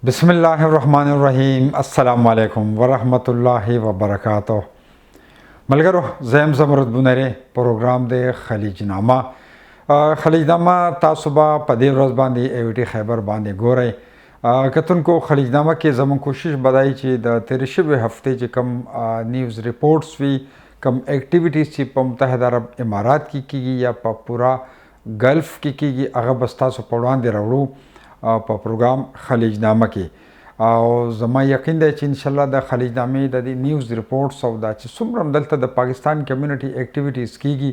बिस्मिल्लाहिर्रहमानिर्रहीम अस्सलाम वालेकुम वरहमतुल्लाहि वबरकातुह। मलगरो ज़ैम ज़मरुद बुनरे प्रोग्राम दे खलीजनामा खलीजनामा तासुबा पदे रोज़ बांधी एविटी खैबर बांधे गोरे कतुन को खलीजनामा के ज़मन कोशिश बदाई ची द तेरशवे हफ्ते ची कम न्यूज़ रिपोर्ट्स भी कम एक्टिविटीज़ ची मुत्तहिदा अरब इमारात की या पूरा गल्फ़ की अगर बस्ता सो पड़वान दे रवड़ू په پروګرام خلیجنامه کې او زما یقین دی چې ان شاء الله د خلیجنامې د نیوز ریپورټس او دا چې څومره دلته د پاکستان کمیونټي اکټیویټیز کیږي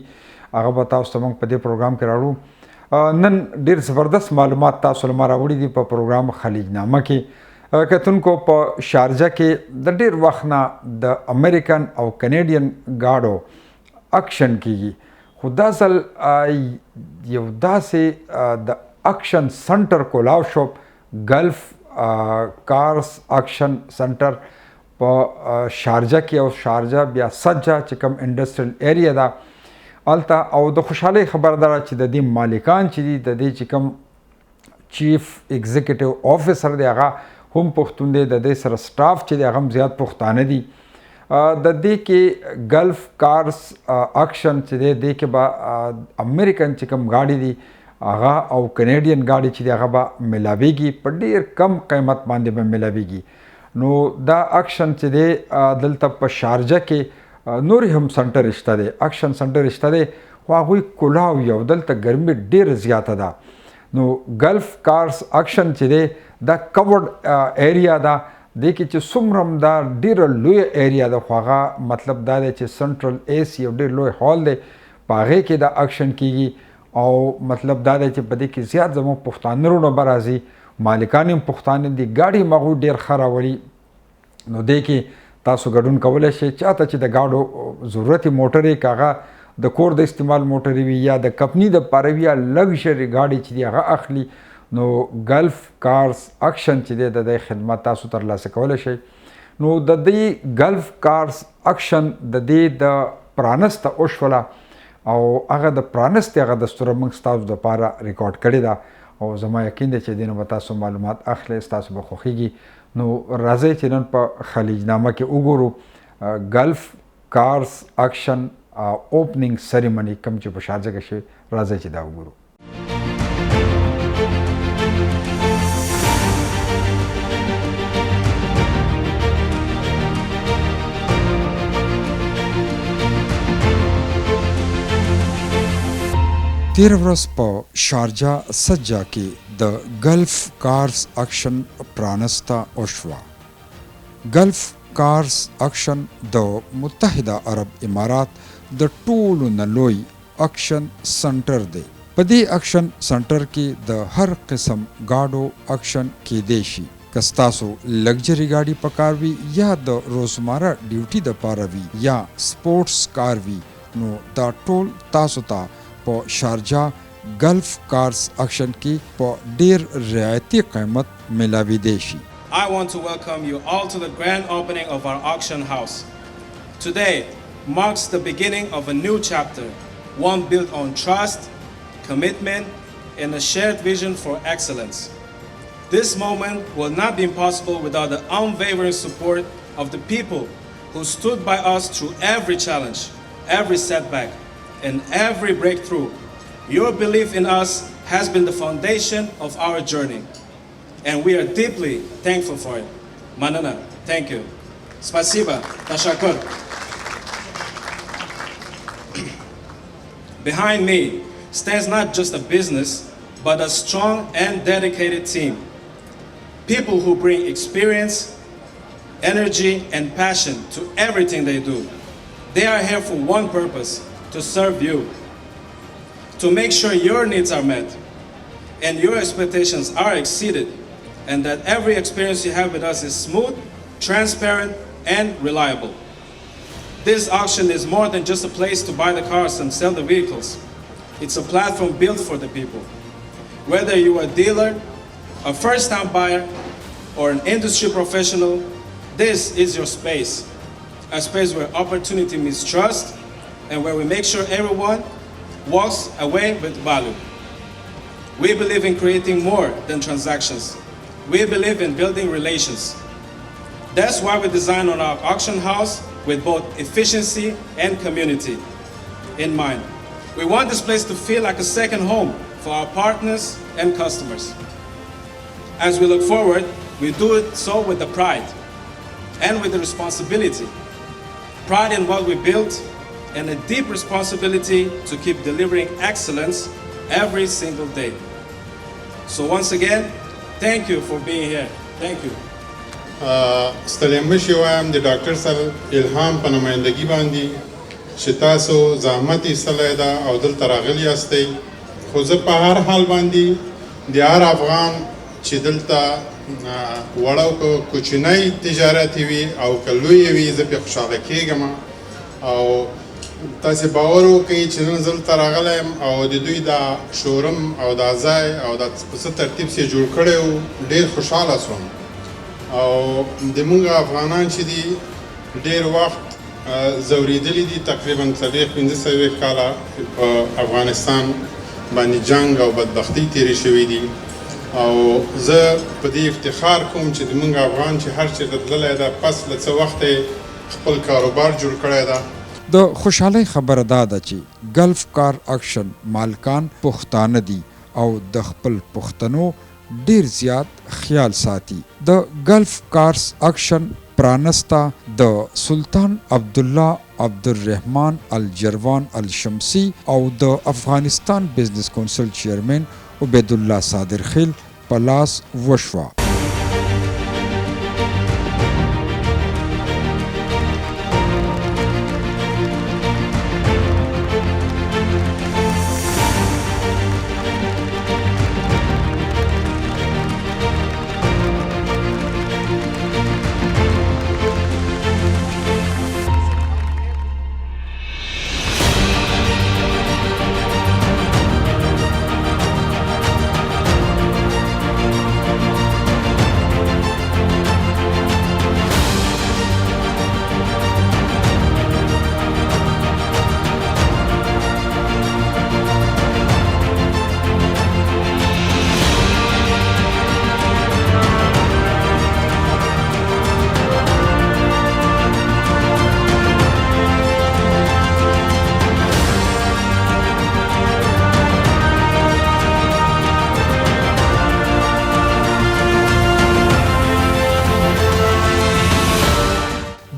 هغه به تاسو ته موږ په دې پروګرام کې راوړو. نن ډیر زبردست معلومات تاسو لپاره راوړي دي په پروګرام خلیجنامه کې. کتونکو په شارجه کې د ډیر وخت نه د امریکن او کنیډین ګاډو اکشن کیږي، خو دا ځل یو داسې د اکشن سنټر کولاو شو، گلف کارز اکشن سنټر په شارجه کې او شارجه بیا سجا چې کوم انډستریل ایریا ده الته او د خوشحالي خبر ده چې د دې مالکان چې دي د دې چې کوم چیف ایگزیکټیو افیسر دی هغه هم پښتون دی، د دې سره سټاف چې دی هغه هم زیات پښتانه دي. د دې کې گلف کارز اکشن چې دی دې کې به امریکن چې کوم ګاډي دي هغه او کنیډین ګاډي چې دی هغه به ملاویږي په ډیر کم قیمت باندې به ملاویږي. نو دا اکشن چې دی دلته په شارجه کې نور هم سنټر شته دی، اکشن سنټر شته دی، خو هغوی کلاو یو دلته ګرمي ډیره زیاته ده. نو گلف کارز اکشن چې دی دا کورډ ایریا ده، دې کې چې څومره هم دا ډیره لویه ایریا ده، خو هغه مطلب دا دی چې سنټرل ایس یو ډیر لوی هال دی، په هغې کې دا اکشن کیږي او مطلب دا دی چې په دې کې زیات زموږ پښتانه وروڼه به راځي، مالکان هم پښتانه دي، ګاډي هم هغوی ډېر ښه راوړي. نو دې کې تاسو ګډون کولی شئ. چاته چې د ګاډو ضرورت یې موټر یې که هغه د کور د استعمال موټر وي یا د کمپني دپاره وي یا لګژري ګاډي چې دي هغه اخلي، نو گلف کارز اکشن چې دی د دې خدمات تاسو ترلاسه کولی شئ. نو د دې گلف کارز اکشن د دې د پرانسته وشوله او هغه د پرانستې هغه دستوره موږ ستاسو دپاره ریکارډ کړې ده او زما یقین دی چې دې نه به تاسو معلومات اخلئ، ستاسو به خوښیږي. نو راځئ چې نن په خلیجنامه کې وګورو گلف کارز اکشن اوپننګ سریمني کوم چې په شارجه کې شوې. راځئ چې دا وګورو. تیر ورځ په شارجه سجا کې د گلف کارز اکشن پرانسته وشوه. گلف کارز اکشن د متحده عرب امارات د ټولو نه لوی اکشن سنټر دی. په دې اکشن سنټر کې د هر قسم ګاډو اکشن کیدی شي، که ستاسو لګجري ګاډي پکار وي یا د روزمره ډیوټي دپاره وي یا سپورټس کار وي، نو دا ټول تاسو ته په شارجه گلف کارز اکشن کې په ډیر رعایتي قیمت ملاویدی شي. I want to welcome you all to the grand opening of our auction house. Today marks the beginning of a new chapter, one built on trust, commitment, and a shared vision for excellence. This moment will not be possible without the unwavering support of the people who stood by us through every challenge, every setback, and every breakthrough. Your belief in us has been the foundation of our journey, and we are deeply thankful for it. Manana, thank you. Spasiba, tashakur. Behind me stands not just a business, but a strong and dedicated team. People who bring experience, energy, and passion to everything they do. They are here for one purpose: to serve you, to make sure your needs are met and your expectations are exceeded, and that every experience you have with us is smooth, transparent, and reliable. This auction is more than just a place to buy the cars and sell the vehicles. It's a platform built for the people. Whether you are a dealer, a first-time buyer, or an industry professional, this is your space. A space where opportunity meets trust, and where we make sure everyone walks away with value. We believe in creating more than transactions. we believe in building relations. That's why we designed on our auction house with both efficiency and community in mind. We want this place to feel like a second home for our partners and customers. As we look forward, we do it so with the pride and with the responsibility. Pride in what we built and a deep responsibility to keep delivering excellence every single day. So once again, thank you for being here. Thank you. ستړی مشي وایم د ډاکټر صاحب الهام په نمایندګي باندې چې تاسو زحمت ایستلی ده او دلته راغلي یاستئ خو زه په هر حال باندې د هر افغان چې دلته وړه او کوچنی تجارت وي او که لوی وي زه پرې خوشحاله کېږم او تاسې باور وکړئ چې نن زه دلته راغلی یم او د دوی دا شورم او دا ځای او دا په څه ترتیب چې جوړ کړی و ډېر خوشحاله شوم او د موږ افغانان چې دي ډېر وخت ځورېدلي دي تقریبا 450 کاله په افغانستان باندې جنګ او بدبختۍ تېرې شوي دي او زه په دې افتخار کوم چې د موږ افغان چې هر چېرته تللی ده پس له څه وخته یې خپل کاروبار جوړ کړی ده. د خوشحالۍ خبره دا ده چې ګلف کار اکشن مالکان پښتانه دي او د خپل پښتنو ډیر زیات خیال ساتي. د ګلف کارز اکشن پرانستا د سلطان عبدالله عبدالرحمن الجروان الشمسی او د افغانستان بزنس کونسل چیرمن عبیدالله صادر خیل په لاس وشوه.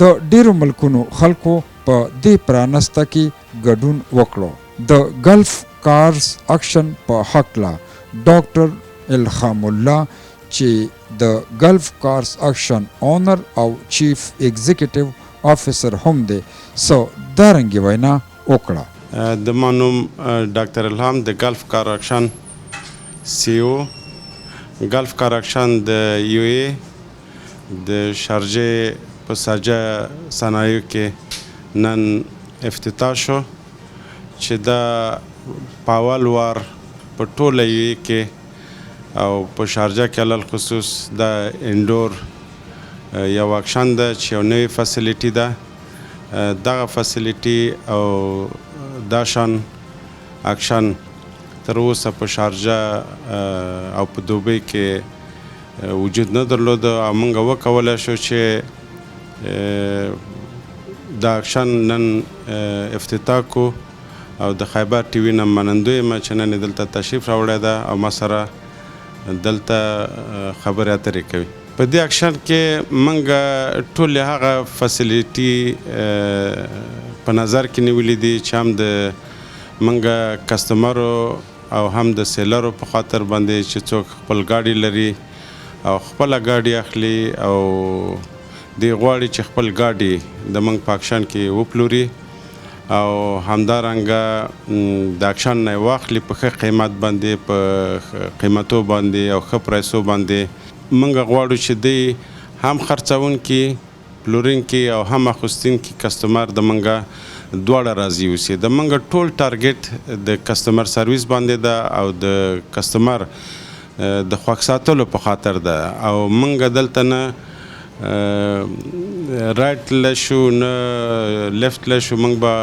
د ډیرو ملکونو خلکو په دې پرانسته کې ګډون وکړو. د ګلف کارز اکشن په هکله ډاکټر الهام الله چې د ګلف کارز اکشن اونر او چیف ایگزیکټیو افیسر هم دی سو دارنګې وینا وکړه. د ما نوم ډاکټر الهام د ګلف کار اکشن سی او ګلف کار اکشن د یو ای د شارجې په ساجه صنایعو کې نن افتتاح شو چې دا په اول وار په ټوله یو کې او په شارجه کې علل خصوص دا انډور یو اکشن ده چې یو نوې فسیلیټي ده. دغه فسیلیټي او دا شان اکشن تر اوسه په شارجه او په دوبۍ کې وجود نه درلود او موږ وکولی شو چې دا اکشن نن افتتاح کو او د خیبر ټي وي نه منندوی یم چې نن دلته تشریف راوړی ده او ما سره دلته خبرې اترې کوي. په دې اکشن کې موږ ټولې هغه فسیلیټي په نظر کې نیولي دي چې هم د موږ کسټمرو او هم د سیلرو په خاطر باندې چې څوک خپل ګاډي لري او خپله ګاډي اخلي او دی غواړي چې خپل ګاډي د موږ په اکشن کې وپلوري او همدارنګه د اکشن نه واخلي په ښه قیمت باندې په قیمتو باندې او ښه پرایسو باندې. موږ غواړو چې دی هم خرڅونکي پلورونکي او هم اخیستونکي کسټمر د موږ دواړه راضي اوسي. د موږ ټول ټارګټ د کسټمر سرویس باندې ده او د کسټمر د خوښ ساتلو په خاطر ده او موږ دلته نه رایټ لشو نه لیفت لشو. موږ به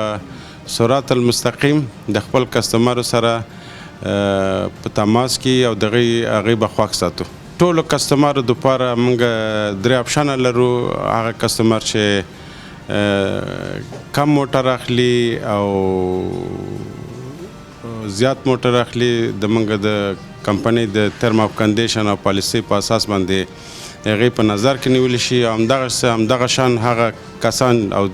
صراط المستقیم د خپل کسټمرو سره په تماس کې او هغوی به خوښ ساتو. ټولو کسټمرو دپاره موږ 3 اپشنه لرو. هغه کسټمر چې کم موټر اخلي او زیات موټر اخلي د موږ د کمپنۍ د ټرم اف کنډیشن او پالیسۍ په اساس باندې هغې په نظر کې نیولی شي. همدغه شان هغه کسان او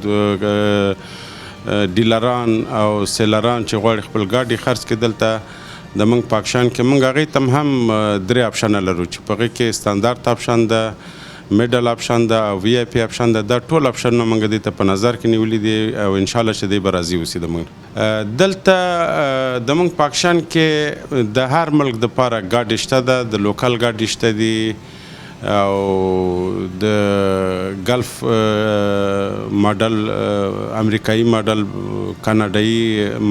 ډیلران او سیلران چې غواړي خپل ګاډي خرڅ کړي دلته د موږ په اکشن کې موږ هغې ته هم 3 اپشنه لرو چې په هغې کې ستاندارد اپشن ده، میډل اپشن ده او وی آی پی اپشن ده. دا ټول اپشنونه موږ دې ته په نظر کې نیولي دي او انشاءالله چې دی به راضي اوسي د موږ دلته د موږ په اکشن کې د هر ملک دپاره ګاډي شته ده. د لوکل ګاډي شته دي او د ګلف ماډل، امریکایي ماډل، کاناډایي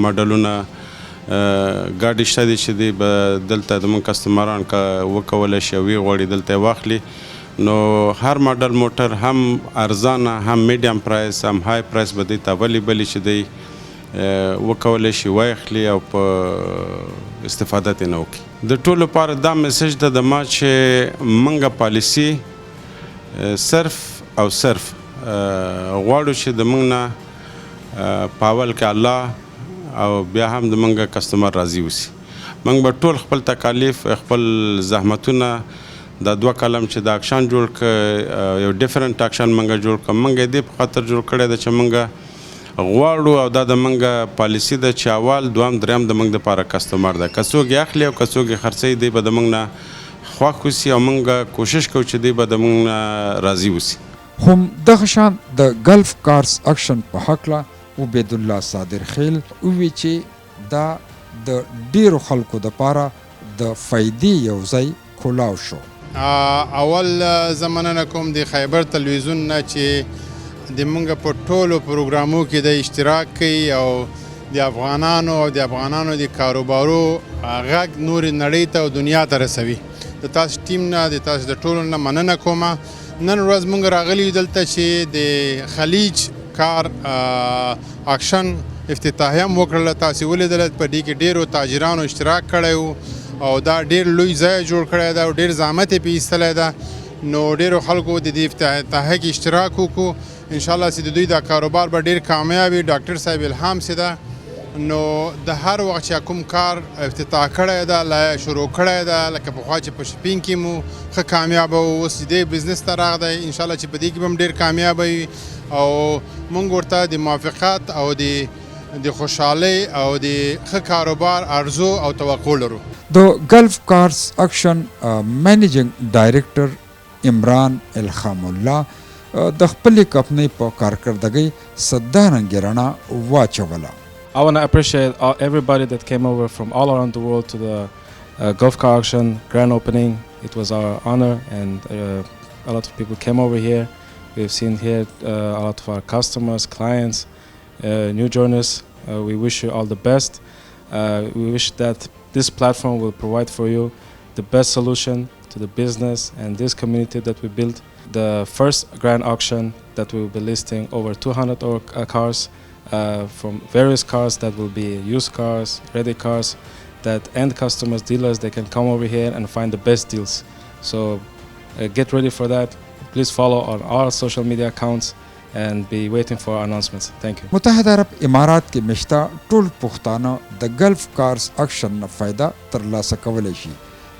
ماډلونه ګاډي شته دي چې دی به دلته زموږ کسټمران وکولی شي او ویې غواړي دلته یې واخلي. نو هر ماډل موټر هم ارزانه، هم میډیم پرایس، هم های پرایس به دی ته اویلیبل چې دی وکولی شي واخلي او په استفاده ترې نه وکړي. د ټولو لپاره دا میسج ده د ما چې موږ پالیسي صرف او صرف غواړو چې د موږ نه په اول کې الله او بیا هم د موږ کسټمر راضي اوسي. موږ به ټول خپل تکالیف، خپل زحمتونه دا 2 کلم چې د اکشن جوړ کړ، یو ډیفرنٹ اکشن موږ جوړ کړ. موږ یې دې په خاطر جوړ کړی ده چې موږ غواړو او دا د موږ پالیسي ده چې اول، دویم، دریم د موږ دپاره کسټمر ده. که څوک یې اخلي او که څوک یې خرڅوي دی به د موږ نه خوښ اوسي او موږ کوشش کوو چې دی به د موږ نه راضي اوسي. هم دغه شان د ګلف کارز اکشن په هکله عبید الله صادر خیل ووی چې دا د ډیرو خلکو دپاره د فایدې یو ځای کولاو شو. اول زه مننه کوم د خیبر تلویزیون نه چې د مونږ په ټولو پروګرامو کې د اشتراک کوي او د افغانانو او د افغانانو د کاروبارو غږ نورې نړۍ ته او دنیا ته رسوي. د تاسو ټیم نه، د تاسو د ټولو نه مننه کومه. نن ورځ مونږ راغلي دلته چې د خلیج کار اکشن افتتاحیه هم وکړله. تاسو ولیدله په دې کې ډېرو تاجرانو اشتراک کړی و او دا ډېر لوی ځای جوړ کړی ده او ډېر زحمت یې پې ایستلی ده. نو ډېرو خلکو د دې افتتاحیه کې اشتراک وکړو. انشاءالله چې د دوی دا کاروبار به ډېر کامیاب وي. ډاکټر صاحب الهام چې ده نو د هر وخت چې کوم کار افتتاح کړی ده، شروع کړی ده، لکه پخوا چې په شپینګ کې مو ښه کامیابه و، اوس دې بزنس ته راغلی. انشاءالله چې په دې کې به هم ډېر کامیابه وي او موږ ورته د موافقت او د خوشحالۍ او د ښه کاروبار آرزو او توقع لرو. د ګلف کارز اکشن منیجنګ ډایرکټر عمران الهام الله د خپلې کمپنۍ په کارکردګۍ څه رڼا واچوله. I want to appreciate everybody that came over from all around the world to the Gulf Car Auction grand opening. It was our honor and a lot of people came over here. We've seen here a lot of our customers, clients, new joiners. We wish you all the best. We wish that this platform will provide for you the best solution to the business and this community that we built. The first grand auction that we will be listing over 200 cars from various cars that will be used cars, ready cars, that end customers, dealers, they can come over here and find the best deals. So get ready for that. Please follow on our social media accounts and be waiting for our announcements. Thank you. متحده عرب امارات کې مشته ټول پښتانه د ګلف کارز اکشن نه فایده ترلاسه کولی شي.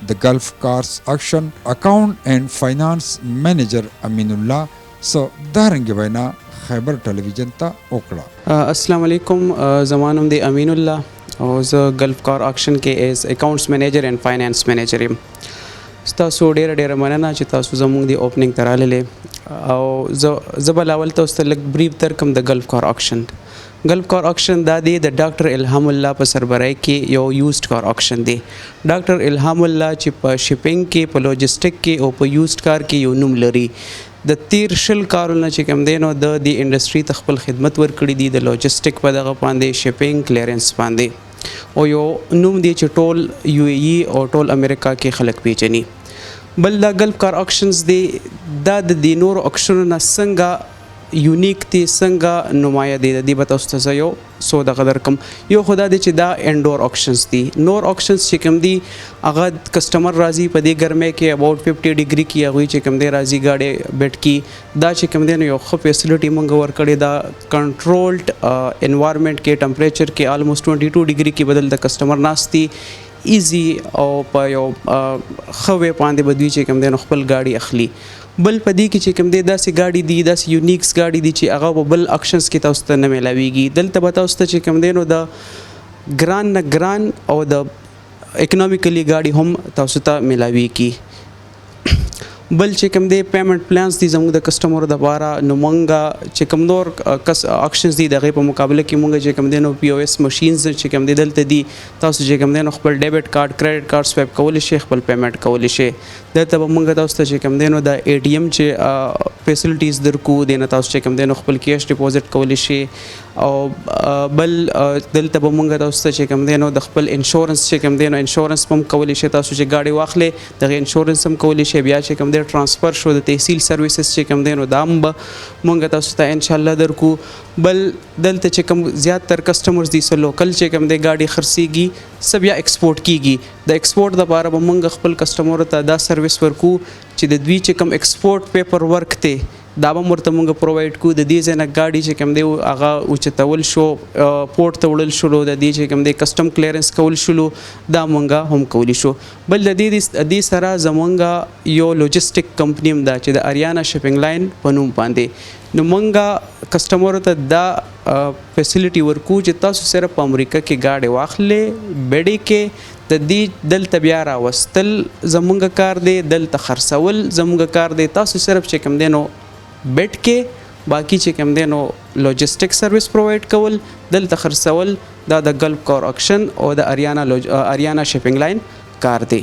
د ګلف کارز اکشن اکاونټ اینڈ فاینانس منیجر امین الله سو دارنګ وینا خیبر ټلویزیون ته وکړه. السلام علیکم، زما نوم دی امین الله او زه ګلف کار اکشن کې ایز اکاونټس منیجر اینڈ فاینانس منیجر یم. ستاسو ډېره مننه چې تاسو زموږ د اوپننګ ته راغلې او زه به لاول تاسو ته لږ بریف درکړم د ګلف کار اکشن. ګلف کار اکشن دا دی د ډاکټر الهام الله په سربراهۍ کې یو یوزډ کار اکشن دی. ډاکټر الهام الله چې په شپینګ کې، په لوجسټک کې او په یوزډ کار کې یو نوم لري. د 13 کارونه چې کوم دی نو د انډسټري ته خپل خدمت ورکړي دي، د لوجسټک په دغه باندې، شپینګ، کلیرنس باندې، او یو نوم دی چې ټول یو ای او ټول امریکا کې خلک پیژني. بل دا ګلف کار اکشنز دی دا د نورو اکشنونو نه څنګه یونیک دی څنګه نمایه دی د دې به تاسو ته زه یو څو دغه درکم. یو خو دا دی چې دا انډور آکشنز دي. نور آکشنز چې کوم دي هغه کسټمر راځي په دې ګرمۍ کې اباوټ 50 ډیګري کې هغوی چې کوم دی راځي ګاډی بیټ کی دا چې کوم دی نو یو ښه فیسیلیټي موږ ورکړې ده. کنټرولډ انوایرمنټ کې ټمپریچر کې آلموسټ 22 ډیګري کې بدل د کسټمر ناستي ایزی او په یو ښه وې باندې به دوی چې کوم دی نو خپل ګاډي اخلي. بل په دې کې چې کوم دی داسې ګاډي دي داسې یونیکس ګاډي دي چې هغه په بل اکشنز کې تاسو ته نه میلاویږي. دلته به تاسو ته چې کوم دی نو د ګران نه ګران او د اکنامیکلی ګاډي هم تاسو ته میلاویږي. بل چې کوم دی پیمنټ پلانز دي زموږ د کسټمرو دپاره نو مونږ چې کوم نور اکشنز دي د هغې په مقابله کې مونږ چې کوم دی نو پی او ایس مشینز چې کوم دی دلته دي تاسو چې کوم دی نو خپل ډیبټ کارډ کریډټ کارډ سویپ کولی شئ خپل پیمنټ کولی شئ. دلته به مونږ تاسو ته چې کوم دی نو د اے ټي ایم چې فیسیلیټیز درکو دی نه تاسو چې کوم دی نو خپل کیش ډپوزټ کولی شئ. او بل دلته به مونږ تاسو ته چې کوم دی نو د خپل انشورنس چې کوم دی نو انشورنس هم کولی شئ. تاسو چې ګاډي واخلئ دغه انشورنس هم کولی شئ. بیا چې کوم دی ټرانسفر شو د تحصیل سرویسز چې کوم دی نو دا هم به مونږ تاسو ته انشاءالله درکو. بل دلته چې کوم زیات تر کسټمرز دي څه لوکل چې کوم دی ګاډي خرڅېږي څه بیا ایکسپورټ کیږي. د ایکسپورټ دپاره به مونږ خپل کسټمرو ته دا سروس ورکو چې د دوی چې کوم ایکسپورټ پیپر ورک دی دا به ورته مونږ پرووایډ کړو. د دې ځای نه ګاډي چې کوم دی هغه اوچتول شو پورټ ته وړل شولو د دې چې کوم دی کسټم کلیرنس کول شولو دا مونږ هم کولی شو. بل د دې سره زمونږ یو لوجسټک کمپنی هم ده چې د اریانا شپینګ لاین په نوم باندې. نو مونږ کسټمرو ته دا فیسیلیټي ورکو چې تاسو صرف په امریکا کې ګاډي واخلئ بیډې کې د دې دلته بیا راوستل زمونږ کار دی دلته خرڅول زمونږ کار دی. تاسو صرف چې کوم دی نو بیټ کې باقی چې کوم دی نو لوجسټک سروس پرووایډ کول دلته خرڅول دا د ګلف کار اکشن او د اریانا شپینګ لاین کار دی.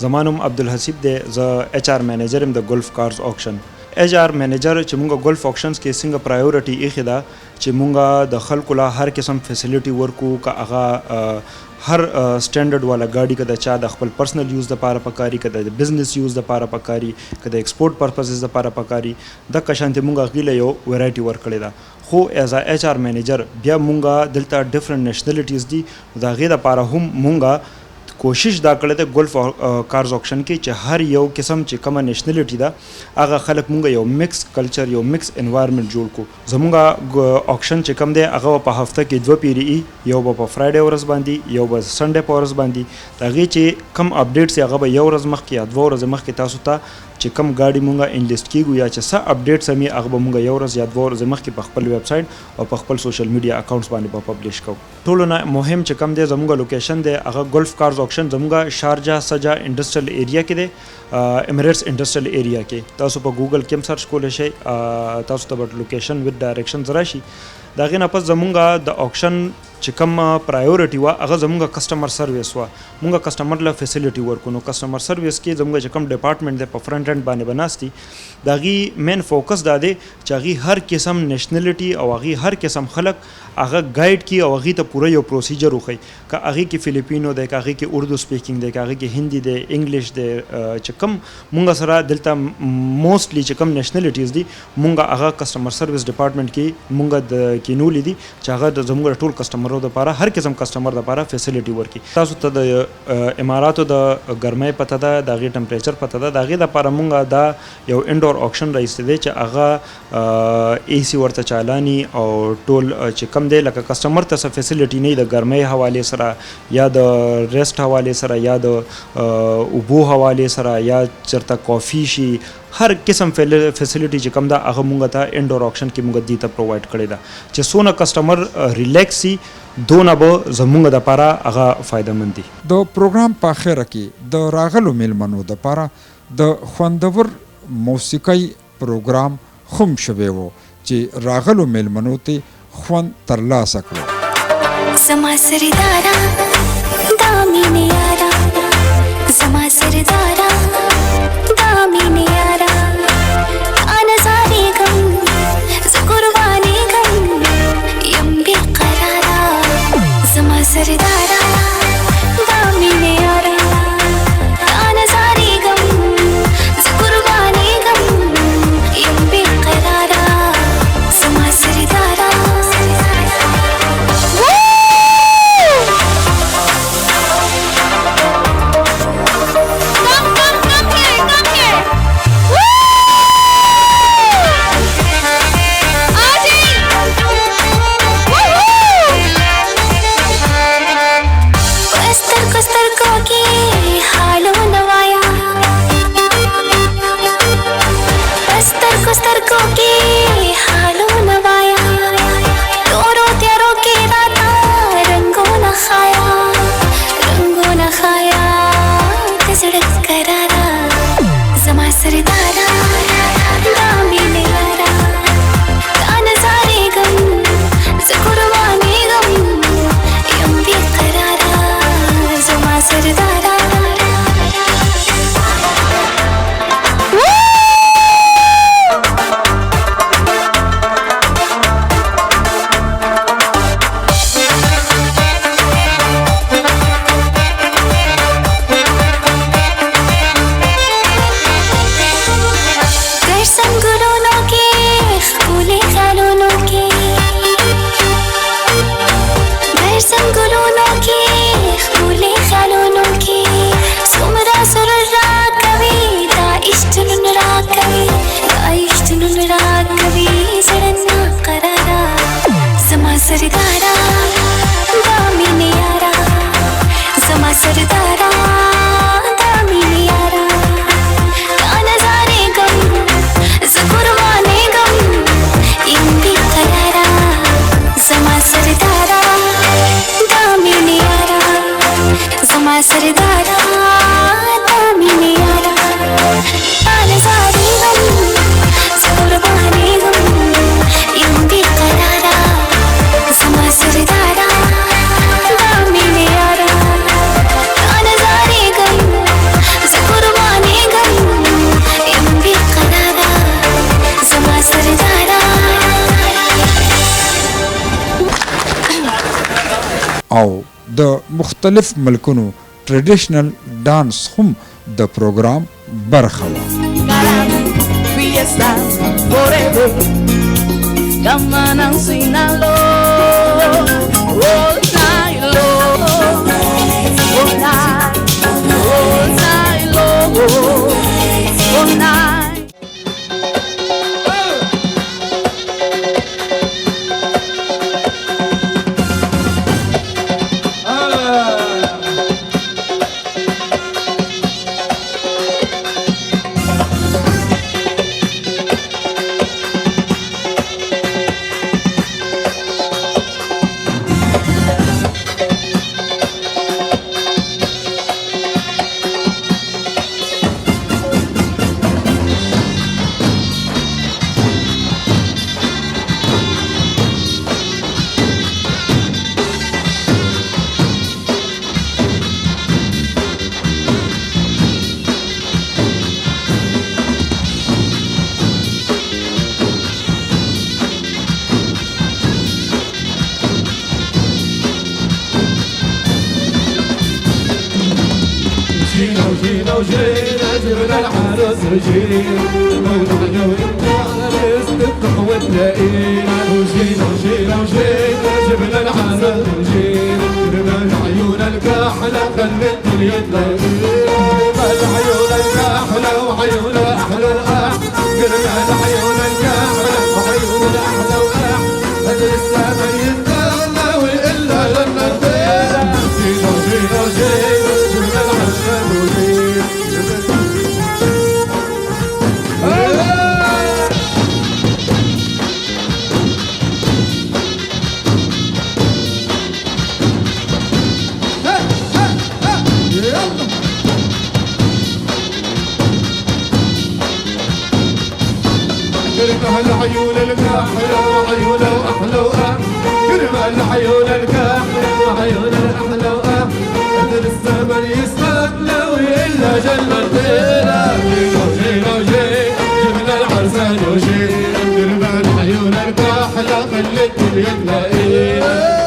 زما نوم عبدالحسیب دی. زه ایچ آر منیجر یم د ګلف کارز آکشن. ایچ آر منیجر چې مونږ ګلف آکشنز کې څنګه پرایورټي ایښې ده چې مونږ د خلکو له هر قسم فیسیلیټي ورکو که هغه هر سټینډرډ والا ګاډي که د چا د خپل پرسنل یوز دپاره پکاري که د بزنس یوز دپاره پکاري که د ایکسپورټ پرپزز دپاره پکاري دغه شانتې مونږ هغې له یو ویرایټي ورکړې ده. خو ایز ا ایچ آر منیجر بیا مونږ دلته ډفرنٹ نیشنلټیز دي د هغې دپاره هم مونږ کوشش دا کړی دی ګلف کارز آکشن کې چې هر یو قسم چې کومه نیشنلټي ده هغه خلک مونږ یو مکس کلچر یو مکس انوایرمنټ جوړ کړو. زمونږ آکشن چې کوم دی هغه په هفته کې 2 پیری یو به په فرایډے ورځ باندې یو به سنډے په ورځ باندې. د هغې چې کم اپډیټس هغه به یو ورځ مخکې یا 2 ورځې مخکې تاسو ته چې کم ګاډي مونږه انلیسټ کیږو یا چې څه اپډیټس هم هغه به مونږ یو ورځ یا 2 ورځې مخکې په خپل ویب سایټ او په خپل سوشل میډیا اکاونټس باندې به پبلش کوو. ټولو نه مهم چې کم دی زمونږ لوکیشن دی هغه ګلف کارز آکشن زمونږ شارجه سجا انډسټریل ایریا کې دی امریټس انډستریل ایریا کې. تاسو په ګوګل کې هم سرچ کولی شئ، تاسو ته به لوکیشن وذ ډایرکشنز راشي. د هغې نه پس زمونږ د آکشن چې کوم پرایورټي وه هغه زمونږ کسټمر سروس وه. مونږ کسټمر له فیسیلیټي ورکو. نو کسټمر سروس کې زمونږ چې کوم ډپارټمنټ دی په فرنټ اینډ باندې به ناست دي، د هغې مین فوکس دا دی چې هغې هر قسم نیشنلټي او هغې هر قسم خلک هغه ګایډ کړي او هغې ته پوره یو پروسیجر وښیي. که هغې کې فلیپینو دی، که هغې کې اردو سپیکینګ دی، که هغې کې هندي دی، انګلیش دی، چې کوم مونږ سره دلته موسټلی چې کوم نیشنلټیز دي مونږ هغه کسټمر سروس ډپارټمنټ کې مونږ د کینولي دي چې هغه زموږ ټول کسټمرو دپاره هر قسم کسټمر دپاره فیسیلیټي ورکړي. تاسو ته د اماراتو د ګرمۍ پته ده، د هغې ټمپریچر پته ده. د هغې دپاره مونږ دا یو انډور آکشن رایستی دی چې هغه اے سی ورته چالاني او ټول چې کوم دی لکه کسټمر ته څه فیسیلیټي نه وي د ګرمۍ حوالې سره یا د ریسټ حوالې سره یا د اوبو حوالې سره یا چېرته کافي شي، هر قسم فیسیلیټي چې کوم ده هغه مونږ ته انډور آکشن کې مونږ دې ته پرووایډ کړې ده چې څونه کسټمر ریلیکس سي دونه به زمونږ دپاره هغه فایدهمند دي. د پروګرام په اخره کې د راغلو میلمنو دپاره د خوندور موسیقۍ پروګرام هم شوی و چې راغلو میلمنو ته خوند ترلاسه کړو. زما سردارا دا مینې یارا، زما سردارا دا مینې یارا، انا زاریږم زه قربانېږم یم بې قراره. زما سردارا دا مینې یارا، انا زاریږم زه قربانېږم یم بې قراره. زما سردارا सरदारा दामिनी यारा, समा सरदारा दामिनी यारा, नजारे गम ज़कुरवाने गम इंदी करारा, समा सरदारा दामिनी यारा, समा सरदारा दामिनी यारा, नजारे गम ज़कुरवाने गम इंदी करारा, समा सरदारा दामिनी यारा, नजारे गम ज़कुरवाने गम इंदी करारा, समा सरदारा. او د مختلف ملکونو ټریډیشنل ډانس هم د پروګرام برخه وه. Fiesta forever, Gamanang Sinaloa, all night long, all night, all night long, all night. سجين مولانا والناس تفتح وتلاقينا وجينا وجينا وجينا جبنا العسل وجينا رمال عيون الكحلة خلي الدنيا تلاقينا رمال عيون الكحلة وعيون أحلى وأحلى رمال عيون الكحلة وعيون الأحلى وأحلى هذا السما يتدلى وإلا لنا فينا جينا وجينا وجينا جبنا العسل وجينا العيون الكحلة وعيونه أحلى كرمة العيون الكحلة وعيونه أحلى قدر الزمن يستنى وإلا جنتنا جينا وجينا وجينا جبنا العرسان وجينا كرمة العيون الكحلة خلت الدنيا تلاقينا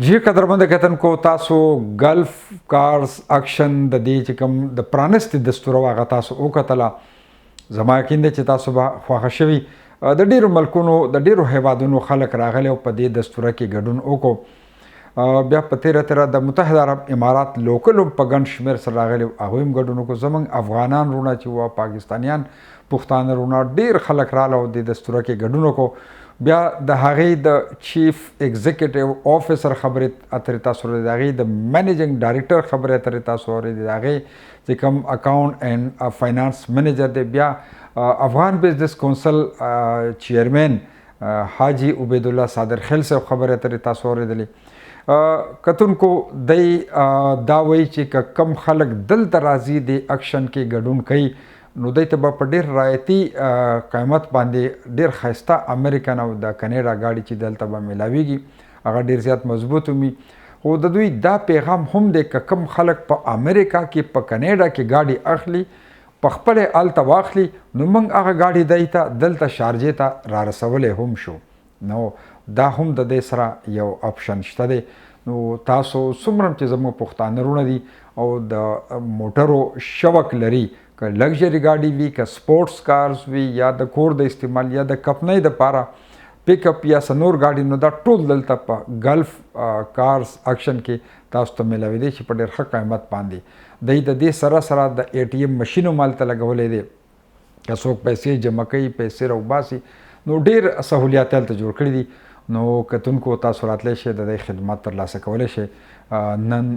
جی قدرمند کتن کو تاسو گلف کارز اکشن د دې چې کوم د پرانستي دستور واغه تاسو وکتله زما یقین دی چې تاسو به خوښه شوي د ډیرو ملکونو د ډیرو هیوادونو خلک راغلي او په دې دستوره کې ګډون وکړو بیا په تیره د متحده عرب امارات لوکل په ګڼ شمېر سره راغلي هغوی هم ګډون وکړو زموږ افغانان رونه چې وه پاکستانیان پښتانه رونه ډیر خلک راغله او د دستوره کې ګډون وکړو بیا د هغې د چیف ایگزیکټیو افیسر خبرې اترې تاسو اورېدې د هغې د منیجنګ ډایرکټر خبرې اترې تاسو اورېدې د هغې چې کوم اکاونټ اینډ فاینانس منیجر دی بیا افغان بزنس کونسل چیرمین حاجی عبیدالله صادر خیل صاحب خبرې اترې تاسو اورېدلې کتونکو دی دا وایي چې کم خلک دلته راځي د اکشن کې ګډون کوي نو دوی ته به په ډېر رعایتي قیمت باندې ډېر ښایسته امریکن او د کنیډا ګاډي چې دلته به میلاویږي هغه ډېر زیات مضبوط وي خو د دوی دا پیغام هم دی که کم خلک په امریکا کې په کنیډا کې ګاډي اخلي په خپلې هلته واخلي نو موږ هغه ګاډي دی ته دلته شارجې ته را رسولی هم شو نو دا هم د دې سره یو اپشن شته دی نو تاسو څومره چې زموږ پښتانه رونه دي او د موټرو شوق لري که لگژری ګاډي وي که سپورټس کارز وي یا د کور د استعمال یا د کپنۍ دپاره پیک اپ یا سنور ګاډي نو دا ټول دلته په گلف کارز اکشن کې تاسو ته میلاویدی شي په ډېر ښه قیمت باندې دی د دې سره سره د اے ټي ایم مشین هم هلته لګولی دی که څوک پیسې جمع کوي پیسې راوباسي نو ډېر سهولیات هلته جوړ کړي دي نو کتونکو تاسو راتلی شئ د دې خدمات ترلاسه کولی شئ نن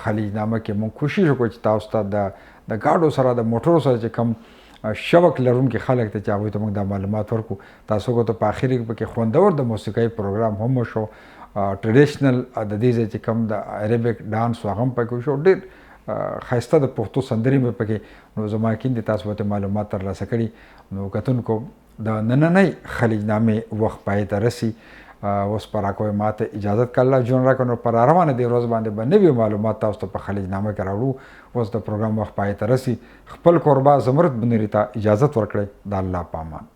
خلیجنامه کې موږ کوشش وکړو چې تاسو ته د ګاډو سره د موټرو سره چې کم شوق لرونکي خلک ته چې هغوی ته موږ دا معلومات ورکړو تاسو کو ته په اخر کې پکې خوندور د موسیقۍ پروګرام هم وشو ټریډیشنل د دې ځای چې کم د عربک ډانس هغه هم پکې وشو ډېر ښایسته د پښتو سندرې مې پکې نو زما یقین دی تاسو به معلومات ترلاسه کړي نو کتونکو د نننۍ خلیجنامې وخت پای ته رسي اوس په راکوی ماته اجازت که الله ژوند راکړو نو په راروانه دې ورځ باندې به نوي معلومات تاسو ته په خلیجنامه کې راوړو اوس د پروګرام وخت پای ته رسي خپل کوربه زمرد بنیري ته اجازت ورکړئ د الله په امان